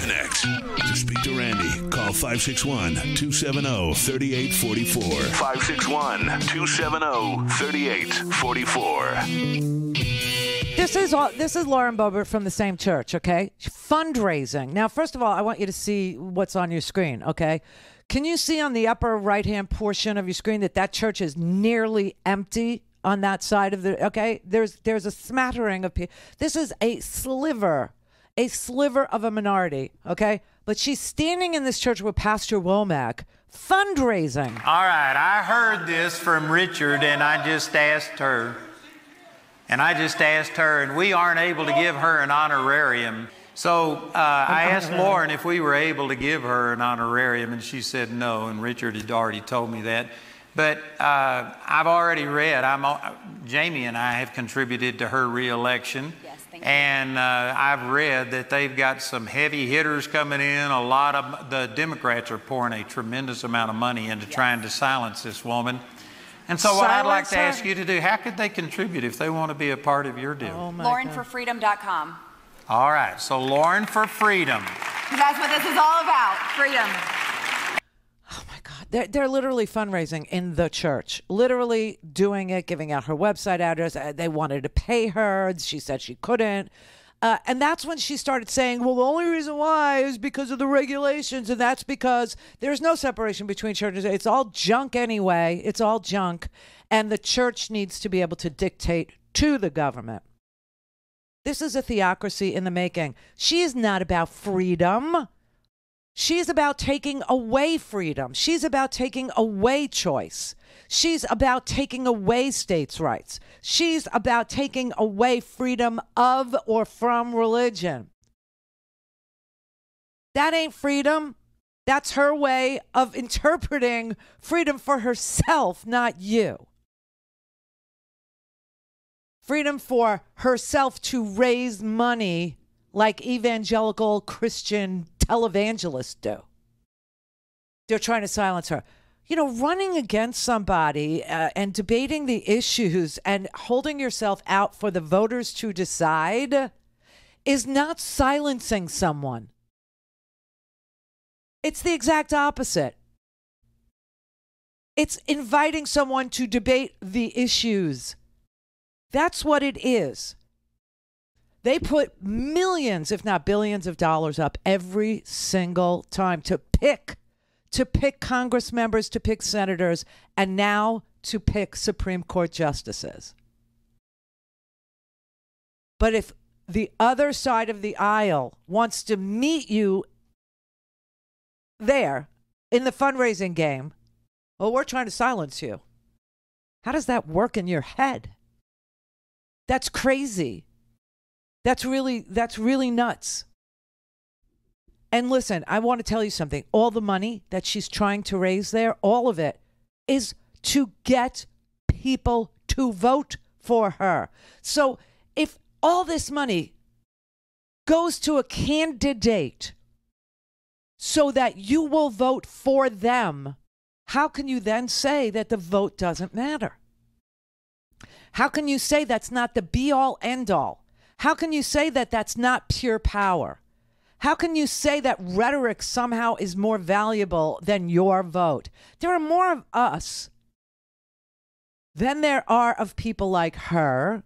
connect. To speak to Randi, call 561-270-3844. 561-270-3844. This is Lauren Boebert from the same church, okay? Fundraising. Now, first of all, I want you to see what's on your screen, okay? Can you see on the upper right-hand portion of your screen that church is nearly empty on that side of the, okay? There's a smattering of people. This is a sliver of a minority, okay? But she's standing in this church with Pastor Womack fundraising. All right, I heard this from Richard, and I just asked her. And we aren't able to give her an honorarium. So I asked Lauren if we were able to give her an honorarium, and she said no, and Richard had already told me that. But I've already read, Jamie and I have contributed to her reelection. Yes, thank you. And I've read that they've got some heavy hitters coming in. A lot of the Democrats are pouring a tremendous amount of money into trying to silence this woman. And so what I'd like to ask you to do, how could they contribute if they want to be a part of your deal? Oh LaurenForFreedom.com. All right, so Lauren for Freedom. That's what this is all about, freedom. Oh my God, they're literally fundraising in the church, literally doing it, giving out her website address. They wanted to pay her. She said she couldn't. And that's when she started saying, well, the only reason why is because of the regulations. And that's because there's no separation between churches. It's all junk anyway. It's all junk. And the church needs to be able to dictate to the government. This is a theocracy in the making. She is not about freedom. She's about taking away freedom. She's about taking away choice. She's about taking away states' rights. She's about taking away freedom of or from religion. That ain't freedom. That's her way of interpreting freedom for herself, not you. Freedom for herself to raise money like evangelical Christian televangelists do. They're trying to silence her. You know, running against somebody and debating the issues and holding yourself out for the voters to decide is not silencing someone. It's the exact opposite. It's inviting someone to debate the issues. That's what it is. They put millions, if not billions of dollars up every single time to pick Congress members, to pick senators, and now to pick Supreme Court justices. But if the other side of the aisle wants to meet you there in the fundraising game, well, we're trying to silence you. How does that work in your head? That's crazy. That's really nuts. And listen, I want to tell you something. All the money that she's trying to raise there, all of it is to get people to vote for her. So if all this money goes to a candidate so that you will vote for them, how can you then say that the vote doesn't matter? How can you say that's not the be-all, end-all? How can you say that that's not pure power? How can you say that rhetoric somehow is more valuable than your vote? There are more of us than there are of people like her.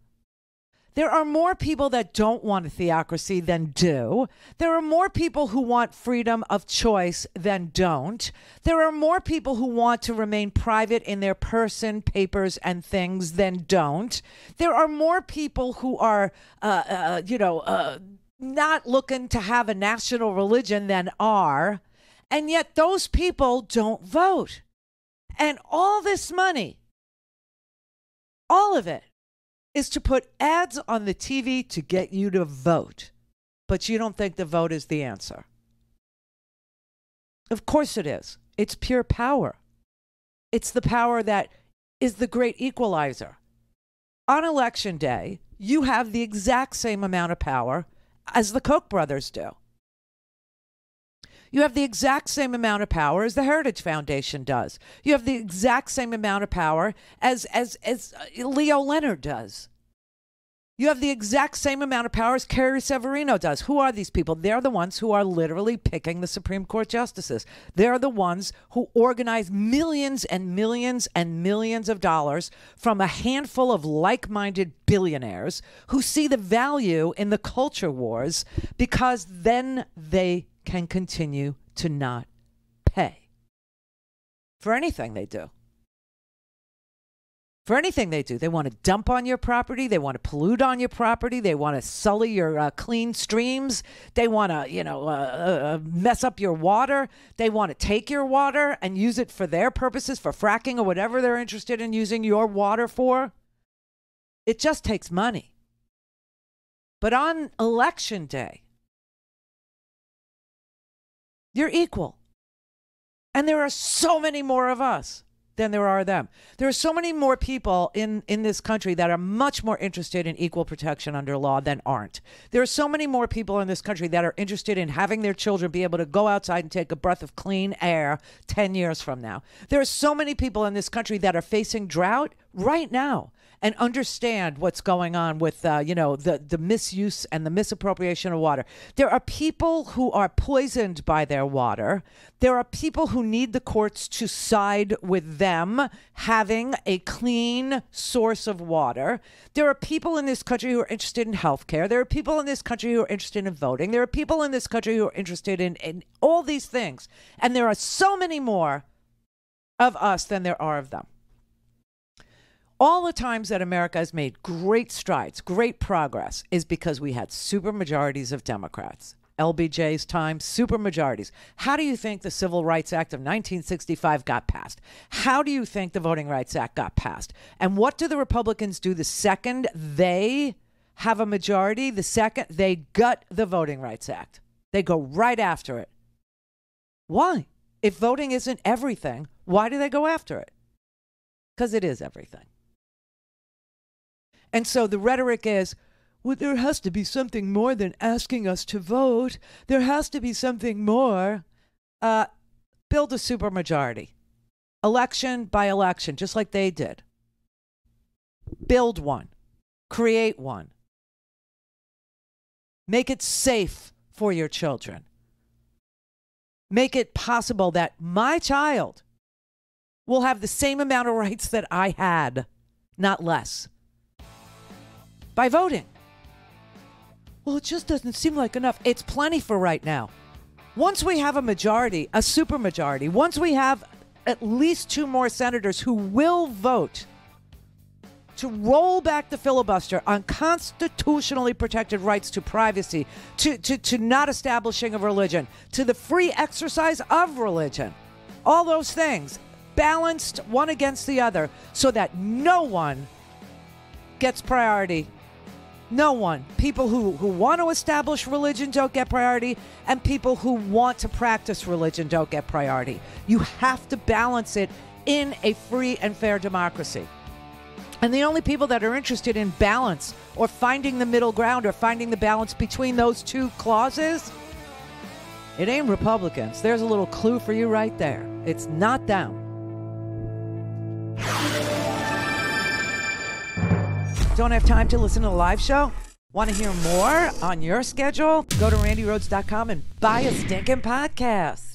There are more people that don't want a theocracy than do. There are more people who want freedom of choice than don't. There are more people who want to remain private in their person, papers, and things than don't. There are more people who are, not looking to have a national religion than are. And yet those people don't vote. And all this money, all of it, is to put ads on the TV to get you to vote. But you don't think the vote is the answer. Of course it is. It's pure power. It's the power that is the great equalizer. On election day, you have the exact same amount of power as the Koch brothers do. You have the exact same amount of power as the Heritage Foundation does. You have the exact same amount of power as Leo Leonard does. You have the exact same amount of power as Carrie Severino does. Who are these people? They're the ones who are literally picking the Supreme Court justices. They're the ones who organize millions and millions and millions of dollars from a handful of like-minded billionaires who see the value in the culture wars because then they can continue to not pay for anything they do. For anything they do, they want to dump on your property. They want to pollute on your property. They want to sully your clean streams. They want to, mess up your water. They want to take your water and use it for their purposes, for fracking or whatever they're interested in using your water for. It just takes money. But on election day, you're equal. And there are so many more of us than there are them. There are so many more people in this country that are much more interested in equal protection under law than aren't. There are so many more people in this country that are interested in having their children be able to go outside and take a breath of clean air 10 years from now. There are so many people in this country that are facing drought right now and understand what's going on with, the misuse and the misappropriation of water. There are people who are poisoned by their water. There are people who need the courts to side with them having a clean source of water. There are people in this country who are interested in health care. There are people in this country who are interested in voting. There are people in this country who are interested in all these things. And there are so many more of us than there are of them. All the times that America has made great strides, great progress, is because we had supermajorities of Democrats. LBJ's time, supermajorities. How do you think the Civil Rights Act of 1965 got passed? How do you think the Voting Rights Act got passed? And what do the Republicans do the second they have a majority? The second they gut the Voting Rights Act. They go right after it. Why? If voting isn't everything, why do they go after it? Because it is everything. And so the rhetoric is, well, there has to be something more than asking us to vote. There has to be something more. Build a supermajority. Election by election, just like they did. Build one. Create one. Make it safe for your children. Make it possible that my child will have the same amount of rights that I had, not less. By voting. Well, it just doesn't seem like enough. It's plenty for right now. Once we have a majority, a supermajority, once we have at least 2 more senators who will vote to roll back the filibuster on constitutionally protected rights to privacy, to not establishing of religion, to the free exercise of religion, all those things balanced one against the other so that no one gets priority. No one. People who want to establish religion don't get priority, and people who want to practice religion don't get priority. You have to balance it in a free and fair democracy. And the only people that are interested in balance or finding the middle ground or finding the balance between those two clauses, it ain't Republicans. There's a little clue for you right there. It's not them. Don't have time to listen to the live show? Want to hear more on your schedule? Go to RandiRhodes.com and buy a stinking podcast.